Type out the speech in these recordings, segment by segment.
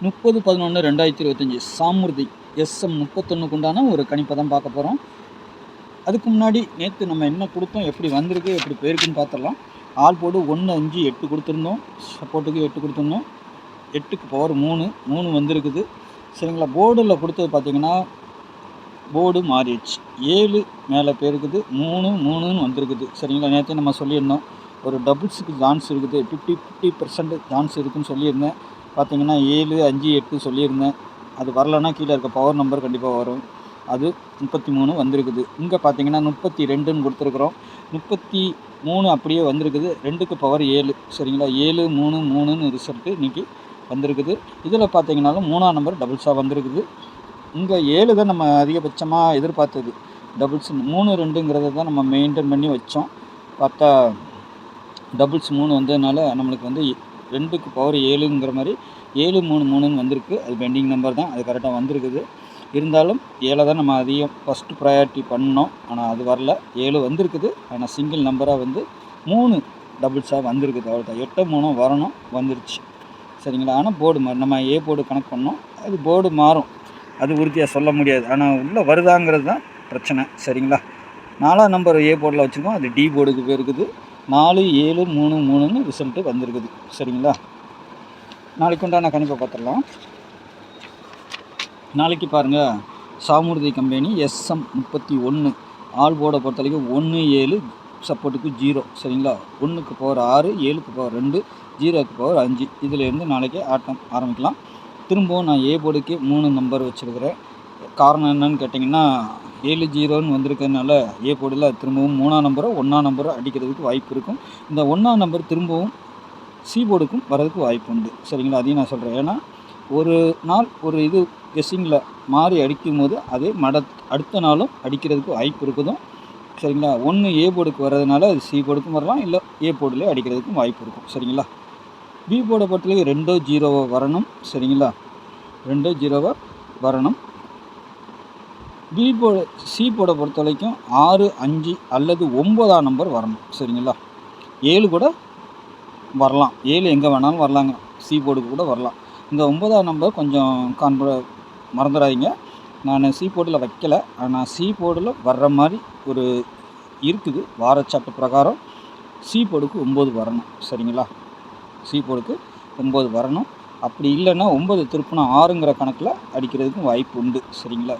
30/11/2025 சாமுர்தி SM 31க்கு உண்டான ஒரு கணிப்பை தான் பார்க்க போகிறோம். அதுக்கு முன்னாடி நேற்று நம்ம என்ன கொடுத்தோம், எப்படி வந்திருக்கு, எப்படி போயிருக்குன்னு பார்த்துடலாம். ஆல் போர்டு 1, 5, 8 கொடுத்துருந்தோம். சப்போர்ட்டுக்கு 8 கொடுத்துருந்தோம். 8க்கு பவர் 3 வந்திருக்குது. சரிங்களா. போர்டில் கொடுத்தது பார்த்தீங்கன்னா போர்டு மாறிடுச்சு. 7 மேலே போயிருக்குது, 3 வந்திருக்குது. சரிங்களா. நேற்று நம்ம சொல்லியிருந்தோம் ஒரு டபுள்ஸுக்கு சான்ஸ் இருக்குது, 50% சான்ஸ் இருக்குதுன்னு சொல்லியிருந்தேன். பார்த்தீங்கன்னா 7, 5, 8 சொல்லியிருந்தேன். அது வரலன்னா கீழே இருக்க பவர் நம்பர் கண்டிப்பாக வரும். அது 33 வந்திருக்குது. இங்கே பார்த்தீங்கன்னா 32ன்னு கொடுத்துருக்குறோம். 33 அப்படியே வந்திருக்குது. 2க்கு பவர் 7. சரிங்களா. 7, 3 ரிசல்ட்டு இன்றைக்கி வந்திருக்குது. இதில் பார்த்தீங்கன்னாலும் 3ஆம் நம்பர் டபுள்ஸாக வந்திருக்குது. இங்கே 7 தான் நம்ம அதிகபட்சமாக எதிர்பார்த்தது. டபுள்ஸ் 3, 2ங்கிறத தான் நம்ம மெயின்டைன் பண்ணி வச்சோம். பார்த்தா டபுள்ஸ் 3 வந்ததுனால நம்மளுக்கு வந்து 2க்கு பவர் 7ங்கிற மாதிரி 7, 3 வந்திருக்கு. அது பெண்டிங் நம்பர் தான், அது கரெக்டாக வந்திருக்குது. இருந்தாலும் 7 தான் நம்ம அதிகம் ஃபஸ்ட்டு ப்ரையாரிட்டி பண்ணோம். ஆனால் அது வரல. 7 வந்திருக்குது. ஆனால் சிங்கிள் நம்பராக வந்து 3 டபுள்ஸாக வந்திருக்குது. அவ்வளோதான். 8, 3 வரணும், வந்துருச்சு. சரிங்களா. ஆனால் போர்டு மாறும். நம்ம ஏ போர்டு கனெக்ட் பண்ணோம், அது போர்டு மாறும். அது உறுதியாக சொல்ல முடியாது. ஆனால் உள்ளே வருதாங்கிறது தான் பிரச்சனை. சரிங்களா. 4ஆம் நம்பர் ஏ போர்டில் வச்சுருக்கோம், அது டி போர்டுக்கு போயிருக்குது. 4, 7, 3 ரிசல்ட்டு வந்திருக்குது. சரிங்களா. நாளைக்கு உண்டான கணிப்பை பார்த்துடலாம். நாளைக்கு பாருங்கள், சாமுர்தி கம்பெனி SM 31 ஆல் போர்டை பொறுத்த வரைக்கும் 1, 7 சப்போர்ட்டுக்கு 0. சரிங்களா. 1க்கு பவர் 6, 7க்கு பவர் 2, 0க்கு பவர் 5. இதிலேருந்து நாளைக்கு ஆட்டம் ஆரம்பிக்கலாம். திரும்பவும் நான் ஏ போர்டுக்கு 3 நம்பர் வச்சுருக்கிறேன். காரணம் என்னன்னு கேட்டிங்கன்னா 7, 0ன்னு வந்திருக்கிறதுனால ஏ போர்டில் திரும்பவும் 3ஆம் நம்பரோ 1ஆம் நம்பரோ அடிக்கிறதுக்கு வாய்ப்பு இருக்கும். இந்த 1ஆம் நம்பர் திரும்பவும் சி போர்டுக்கும் வரதுக்கு வாய்ப்பு உண்டு. சரிங்களா. அதையும் நான் சொல்கிறேன். ஏன்னா ஒரு நாள் ஒரு இது கெஸ்ஸிங்கில் மாறி அடிக்கும் போது அதே அடுத்த நாளும் அடிக்கிறதுக்கு வாய்ப்பு இருக்குதும். சரிங்களா. 1 ஏ போர்டுக்கு வர்றதுனால அது சி போர்டுக்கும் வரலாம், இல்லை ஏ போர்டில் அடிக்கிறதுக்கும் வாய்ப்பு இருக்கும். சரிங்களா. பி போர்டை பொறுத்தவரைக்கும் 2, 0 வரணும். சரிங்களா. 2, 0 வரணும். பி போர்டு சி போர்டை பொறுத்த வரைக்கும் 6, 5 அல்லது 9ஆம் நம்பர் வரணும். சரிங்களா. 7 கூட வரலாம். 7 எங்கே வேணாலும் வரலாங்க. சி போர்டுக்கு கூட வரலாம். இந்த 9ஆம் நம்பர் கொஞ்சம் மறந்துடாதீங்க. நான் சி போர்டில் வைக்கலை, ஆனால் சி போர்டில் வர்ற மாதிரி ஒரு இருக்குது. வாரச்சாட்டு பிரகாரம் சி போர்டுக்கு 9 வரணும். சரிங்களா. சி போர்டுக்கு 9 வரணும். அப்படி இல்லைன்னா 9 திருப்பினா 6ங்கிற கணக்கில் அடிக்கிறதுக்கும் வாய்ப்பு உண்டு. சரிங்களா.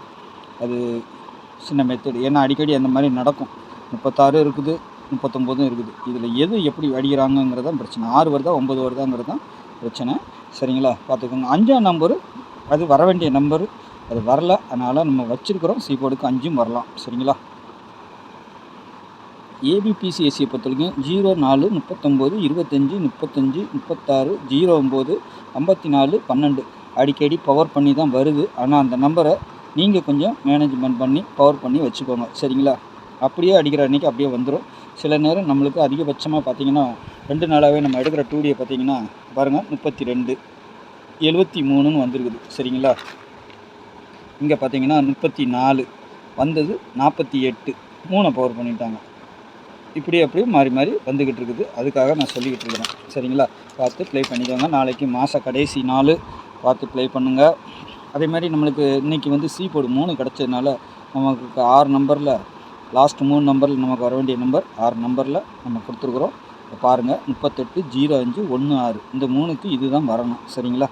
அது சின்ன மெத்தடு. ஏன்னா அடிக்கடி அந்த மாதிரி நடக்கும். 36 இருக்குது, 39 இருக்குது. இதில் எது எப்படி அடிக்கிறாங்கங்கிறது தான் பிரச்சனை. 6 வருதா 9 வருதாங்கிறது தான் பிரச்சனை. சரிங்களா. பார்த்துக்கோங்க. 5ஆம் நம்பரு அது வர வேண்டிய நம்பரு, அது வரல. அதனால் நம்ம வச்சுருக்கிறோம். சி போர்டுக்கு 5ம் வரலாம். சரிங்களா. ஏபிபிசிஎஸ்சியை பொறுத்த வரைக்கும் 0, 4, 39, 25, 35, 36, 09, 54, 12 அடிக்கடி பவர் பண்ணி தான் வருது. ஆனால் அந்த நம்பரை நீங்கள் கொஞ்சம் மேனேஜ்மெண்ட் பண்ணி பவர் பண்ணி வச்சுக்கோங்க. சரிங்களா. அப்படியே அடிக்கிற அன்றைக்கி அப்படியே வந்துடும். சில நேரம் நம்மளுக்கு அதிகபட்சமாக பார்த்திங்கன்னா 2 நாளாகவே நம்ம எடுக்கிற 2Dயை பார்த்திங்கன்னா பாருங்கள் 32, 73ன்னு வந்துருக்குது. சரிங்களா. இங்கே பார்த்திங்கன்னா 34 வந்தது, 48 3 பவர் பண்ணிட்டாங்க. இப்படி அப்படியே மாறி மாறி வந்துக்கிட்டு இருக்குது. அதுக்காக நான் சொல்லிக்கிட்டு இருக்கிறேன். சரிங்களா. பார்த்து ப்ளே பண்ணிக்கோங்க. நாளைக்கு மாத கடைசி நாள் பார்த்து ப்ளே பண்ணுங்கள். அதே மாதிரி நம்மளுக்கு இன்றைக்கி வந்து சி போர்டு 3 கிடச்சதுனால நமக்கு 6 நம்பரில் லாஸ்ட் 3 நம்பரில் நமக்கு வர வேண்டிய நம்பர் 6 நம்பரில் நம்ம கொடுத்துருக்குறோம். பாருங்கள் 38, 05, 16 இந்த 3க்கு இது தான் வரணும். சரிங்களா.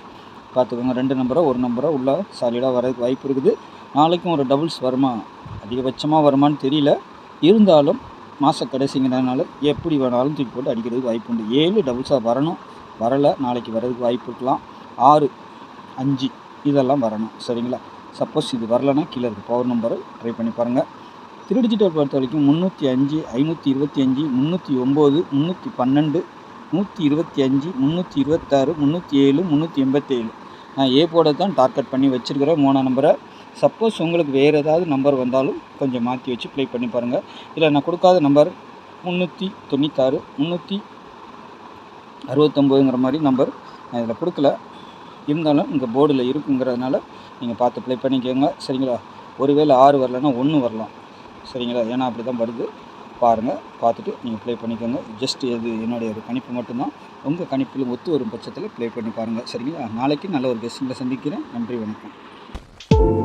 பார்த்துக்கோங்க. 2 நம்பரோ 1 நம்பரோ உள்ள சாலிடாக வரதுக்கு வாய்ப்பு இருக்குது. நாளைக்கும் ஒரு டபுள்ஸ் வருமா, அதிகபட்சமாக வருமானு தெரியல. இருந்தாலும் மாத கடைசிங்கிறதுனால எப்படி வேணாலும் தூக்கி போட்டு அடிக்கிறதுக்கு வாய்ப்பு உண்டு. 7 டபுள்ஸாக வரணும். வரலை, நாளைக்கு வர்றதுக்கு வாய்ப்பு இருக்கலாம். 6, 5 இதெல்லாம் வரணும். சரிங்களா. சப்போஸ் இது வரலைன்னா கீழே இருக்க பவர் நம்பரை ட்ரை பண்ணி பாருங்கள். 3 டிஜிட்டல் பொறுத்த வரைக்கும் 305, 525, 309, 312, 125, 326, 307, 387 நான் ஏ போர்டை தான் டார்கெட் பண்ணி வச்சுருக்கிறேன் 3ஆம் நம்பரை. சப்போஸ் உங்களுக்கு வேறு ஏதாவது நம்பர் வந்தாலும் கொஞ்சம் மாற்றி வச்சு ப்ளே பண்ணி பாருங்கள். இல்லை நான் கொடுக்காத நம்பர் 396, 369ங்கிற மாதிரி நம்பர் நான் இதில் கொடுக்கல. இருந்தாலும் இங்கே போர்டில் இருக்குங்கிறதுனால நீங்கள் பார்த்து ப்ளே பண்ணிக்கோங்க. சரிங்களா. ஒருவேளை 6 வரலைன்னா 1 வரலாம். சரிங்களா. ஏன்னா அப்படி தான் வருது. பாருங்கள். பார்த்துட்டு நீங்கள் ப்ளே பண்ணிக்கோங்க. ஜஸ்ட் இது என்னுடைய ஒரு கணிப்பு மட்டும்தான். உங்கள் கணிப்பில் ஒத்து வரும் பட்சத்தில் ப்ளே பண்ணி பாருங்கள். சரிங்களா? நாளைக்கு நல்ல ஒரு கெஸ்டிங்கில் சந்திக்கிறேன். நன்றி, வணக்கம்.